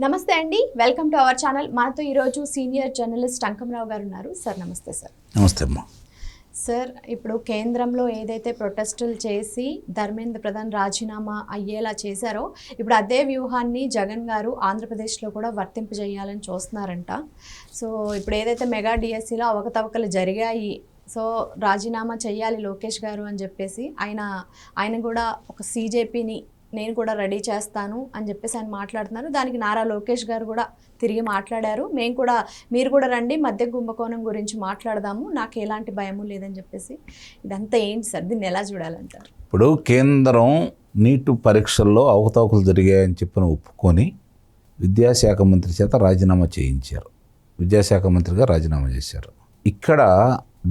నమస్తే అండి, welcome to our channel. మనతో ఈరోజు సీనియర్ జర్నలిస్ట్ అంకమరావు గారు ఉన్నారు. సార్ నమస్తే. సార్ నమస్తే అమ్మా. సార్, ఇప్పుడు కేంద్రంలో ఏదైతే ప్రొటెస్టులు చేసి ధర్మేంద్ర ప్రధాన్ రాజీనామా అయ్యేలా చేశారో, ఇప్పుడు అదే వ్యూహాన్ని జగన్ గారు ఆంధ్రప్రదేశ్లో కూడా వర్తింపజేయాలని చూస్తున్నారంట. సో ఇప్పుడు ఏదైతే మెగా డిఎస్సిలో అవకతవకలు జరిగాయి, సో రాజీనామా చేయాలి లోకేష్ గారు అని చెప్పేసి ఆయన కూడా ఒక సీజేపీని నేను కూడా రెడీ చేస్తాను అని చెప్పేసి ఆయన మాట్లాడుతున్నారు. దానికి నారా లోకేష్ గారు కూడా తిరిగి మాట్లాడారు. మీరు కూడా రండి, మధ్య కుంభకోణం గురించి మాట్లాడదాము, నాకు ఎలాంటి భయము లేదని చెప్పేసి. ఇదంతా ఏంటి సార్, దీన్ని ఎలా చూడాలంటారు? ఇప్పుడు కేంద్రం నీటు పరీక్షల్లో అవకతవకలు జరిగాయని చెప్పిన ఒప్పుకొని విద్యాశాఖ మంత్రి చేత రాజీనామా చేయించారు. విద్యాశాఖ మంత్రిగా రాజీనామా చేశారు. ఇక్కడ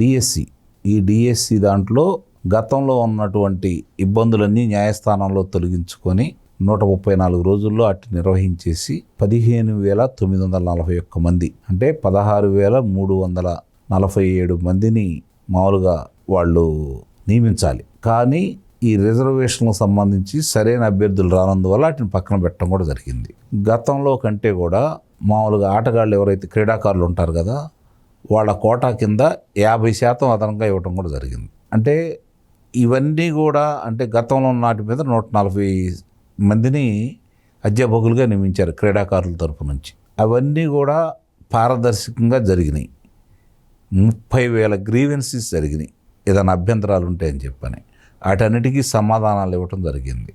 డిఎస్సి, ఈ డిఎస్సి దాంట్లో గతంలో ఉన్నటువంటి ఇబ్బందులన్నీ న్యాయస్థానంలో తొలగించుకొని 134 రోజుల్లో అటు నిర్వహించేసి 15,941 మంది, అంటే 16,347 మందిని మామూలుగా వాళ్ళు నియమించాలి. కానీ ఈ రిజర్వేషన్లకు సంబంధించి సరైన అభ్యర్థులు రానందువల్ల వాటిని పక్కన పెట్టడం కూడా జరిగింది. గతంలో కంటే కూడా మామూలుగా ఆటగాళ్ళు ఎవరైతే క్రీడాకారులు ఉంటారు కదా, వాళ్ళ కోటా కింద 50% అదనంగా ఇవ్వటం కూడా జరిగింది. అంటే ఇవన్నీ కూడా అంటే గతంలో నాటి మీద 140 మందిని అధ్యాపకులుగా నియమించారు క్రీడాకారుల తరపు నుంచి. అవన్నీ కూడా పారదర్శకంగా జరిగినాయి. 30,000 గ్రీవెన్సెస్ జరిగినాయి ఏదైనా అభ్యంతరాలు ఉంటాయని చెప్పని. వాటన్నిటికీ సమాధానాలు ఇవ్వటం జరిగింది.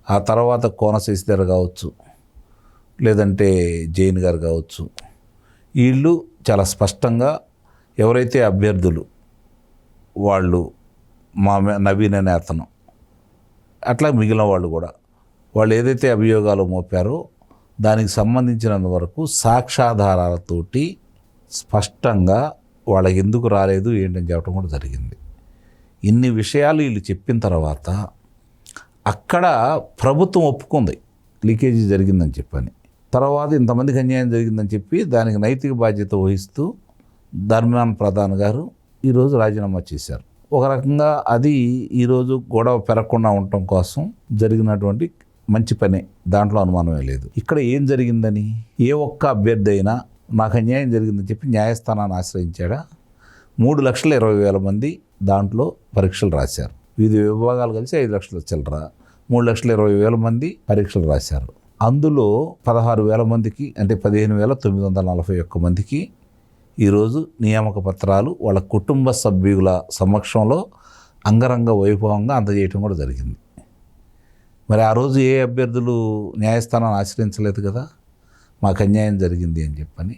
ఆ తర్వాత కోన శశిధర్ కావచ్చు, లేదంటే జైన్ గారు కావచ్చు, వీళ్ళు చాలా స్పష్టంగా ఎవరైతే అభ్యర్థులు వాళ్ళు మా నవీన్ అనే అతను, అట్లా మిగిలిన వాళ్ళు కూడా వాళ్ళు ఏదైతే అభియోగాలు మోపారో దానికి సంబంధించినంత వరకు సాక్ష్యాధారాలతోటి స్పష్టంగా వాళ్ళకి ఎందుకు రాలేదు ఏంటని చెప్పడం కూడా జరిగింది. ఇన్ని విషయాలు వీళ్ళు చెప్పిన తర్వాత అక్కడ ప్రభుత్వం ఒప్పుకుంది లీకేజీ జరిగిందని చెప్పని. తర్వాత ఇంతమందికి అన్యాయం జరిగిందని చెప్పి దానికి నైతిక బాధ్యత వహిస్తూ ధర్మేంద్ర ప్రధాన్ గారు ఈరోజు రాజీనామా చేశారు. ఒక రకంగా అది ఈరోజు గొడవ పెరగకుండా ఉండటం కోసం జరిగినటువంటి మంచి పనే, దాంట్లో అనుమానమే లేదు. ఇక్కడ ఏం జరిగిందని, ఏ ఒక్క అభ్యర్థి అయినా నాకు అన్యాయం జరిగిందని చెప్పి న్యాయస్థానాన్ని ఆశ్రయించాడా? 3,20,000 మంది దాంట్లో పరీక్షలు రాశారు. వివిధ విభాగాలు కలిసి 5 లక్షల చిల్లర, 3,20,000 మంది పరీక్షలు రాశారు. అందులో 16,000 మందికి, అంటే 15,941 మందికి ఈరోజు నియామక పత్రాలు వాళ్ళ కుటుంబ సభ్యుల సమక్షంలో అంగరంగ వైభవంగా అందజేయటం కూడా జరిగింది. మరి ఆ రోజు ఏ అభ్యర్థులు న్యాయస్థానాన్ని ఆశ్రయించలేదు కదా, మాకు అన్యాయం జరిగింది అని చెప్పని.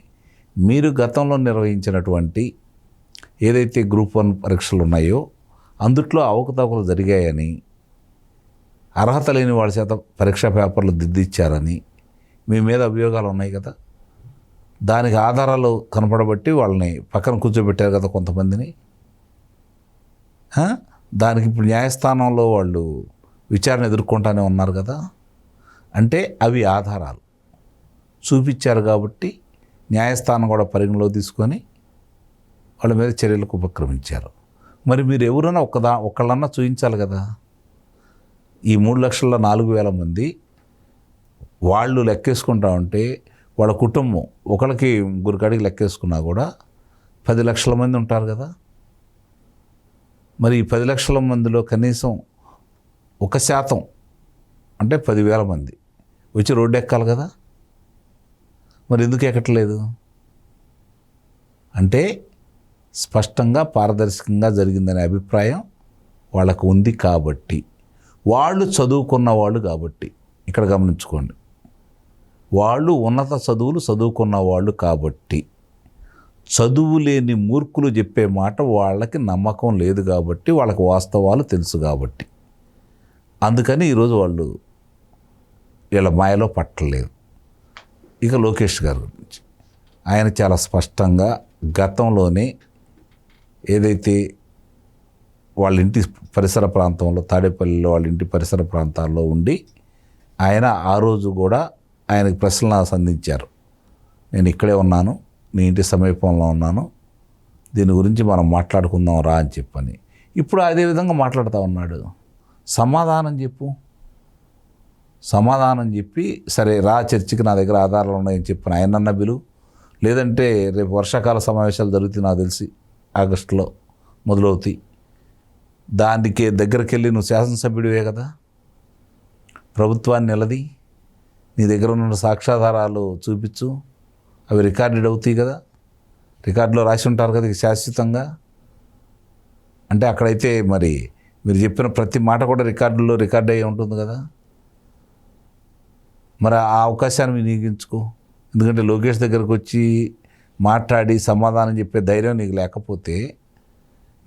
మీరు గతంలో నిర్వహించినటువంటి ఏదైతే గ్రూప్ 1 పరీక్షలు ఉన్నాయో అందుట్లో అవకతవకలు జరిగాయని, అర్హత లేని వాళ్ళ చేత పరీక్షా పేపర్లు దిద్దిచ్చారని మీ మీద అభియోగాలు ఉన్నాయి కదా. దానికి ఆధారాలు కనపడబట్టి వాళ్ళని పక్కన కూర్చోబెట్టారు కదా కొంతమందిని. దానికి ఇప్పుడు న్యాయస్థానంలో వాళ్ళు విచారణ ఎదుర్కొంటానే ఉన్నారు కదా. అంటే అవి ఆధారాలు చూపించారు కాబట్టి న్యాయస్థానం కూడా పరిగణలో తీసుకొని వాళ్ళ మీద చర్యలకు ఉపక్రమించారు. మరి మీరు ఎవరైనా ఒకళ్ళన్నా చూపించాలి కదా. ఈ 3,04,000 మంది వాళ్ళు లెక్కేసుకుంటా ఉంటే వాళ్ళ కుటుంబం ఒకరికి ముగ్గురు కాడికి లెక్కేసుకున్నా కూడా 10 లక్షల మంది ఉంటారు కదా. మరి ఈ 10 లక్షల మందిలో కనీసం 1% అంటే 10,000 మంది వచ్చి రోడ్డు ఎక్కాలి కదా. మరి ఎందుకు ఎక్కట్లేదు? అంటే స్పష్టంగా పారదర్శకంగా జరిగిందనే అభిప్రాయం వాళ్ళకు ఉంది కాబట్టి, వాళ్ళు చదువుకున్న వాళ్ళు కాబట్టి, ఇక్కడ గమనించుకోండి, వాళ్ళు ఉన్నత చదువులు చదువుకున్న వాళ్ళు కాబట్టి, చదువు లేని మూర్ఖులు చెప్పే మాట వాళ్ళకి నమ్మకం లేదు కాబట్టి, వాళ్ళకి వాస్తవాలు తెలుసు కాబట్టి, అందుకని ఈరోజు వాళ్ళు వీళ్ళ మాయలో పట్టలేదు. ఇక లోకేష్ గారి గురించి ఆయన చాలా స్పష్టంగా గతంలోనే ఏదైతే వాళ్ళ ఇంటి పరిసర ప్రాంతంలో, తాడేపల్లిలో వాళ్ళ ఇంటి పరిసర ప్రాంతాల్లో ఉండి ఆయన ఆ రోజు కూడా ఆయనకు ప్రశ్నలు సంధించారు. నేను ఇక్కడే ఉన్నాను, నీ ఇంటి సమీపంలో ఉన్నాను, దీని గురించి మనం మాట్లాడుకుందాం రా అని చెప్పని. ఇప్పుడు అదే విధంగా మాట్లాడుతూ ఉన్నాడు. సమాధానం చెప్పు. సమాధానం చెప్పి సరే రా చర్చికి నా దగ్గర ఆధారాలు ఉన్నాయని చెప్పిన ఆయనన్న బిలువు, లేదంటే రేపు వర్షాకాల సమావేశాలు జరుగుతాయి నాకు తెలిసి ఆగస్టులో మొదలవుతాయి, దానికి దగ్గరికి వెళ్ళి నువ్వు శాసనసభ్యుడివే కదా, ప్రభుత్వాన్ని నిలది, నీ దగ్గర ఉన్న సాక్ష్యాధారాలు చూపించు, అవి రికార్డెడ్ అవుతాయి కదా, రికార్డులో రాసి ఉంటారు కదా ఇక శాశ్వతంగా. అంటే అక్కడైతే మరి మీరు చెప్పిన ప్రతి మాట కూడా రికార్డుల్లో రికార్డ్ అయ్యి ఉంటుంది కదా, మరి ఆ అవకాశాన్ని వినియోగించుకో. ఎందుకంటే లోకేష్ దగ్గరకు వచ్చి మాట్లాడి సమాధానం చెప్పే ధైర్యం నీకు లేకపోతే,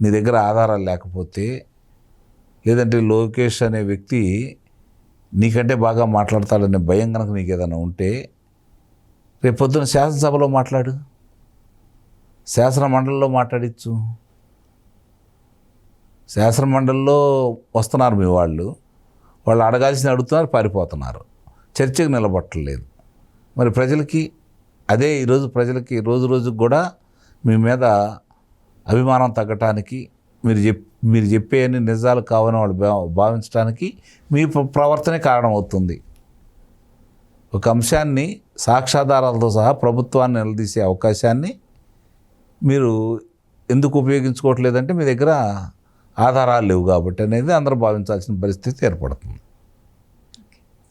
నీ దగ్గర ఆధారాలు లేకపోతే, లేదంటే లోకేష్ అనే వ్యక్తి నీకంటే బాగా మాట్లాడతాడనే భయం కనుక నీకు ఏదైనా ఉంటే రేపు పొద్దున శాసనసభలో మాట్లాడు, శాసన మండలిలో మాట్లాడించు. శాసన మండలిలో వస్తున్నారు మీ వాళ్ళు అడగాల్సిన అడుగుతున్నారు, పారిపోతున్నారు, చర్చకు నిలబట్టలేదు. మరి ప్రజలకి అదే ఈరోజు ప్రజలకి రోజు రోజుకు కూడా మీ మీద అభిమానం తగ్గటానికి, మీరు చెప్పే అన్ని నిజాలు కావని వాళ్ళు భావించడానికి మీ ప్రవర్తనే కారణమవుతుంది. ఒక అంశాన్ని సాక్ష్యాధారాలతో సహా ప్రభుత్వాన్ని నిలదీసే అవకాశాన్ని మీరు ఎందుకు ఉపయోగించుకోవట్లేదంటే మీ దగ్గర ఆధారాలు లేవు కాబట్టి అనేది అందరూ భావించాల్సిన పరిస్థితి ఏర్పడుతుంది.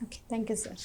Okay, thank you sir.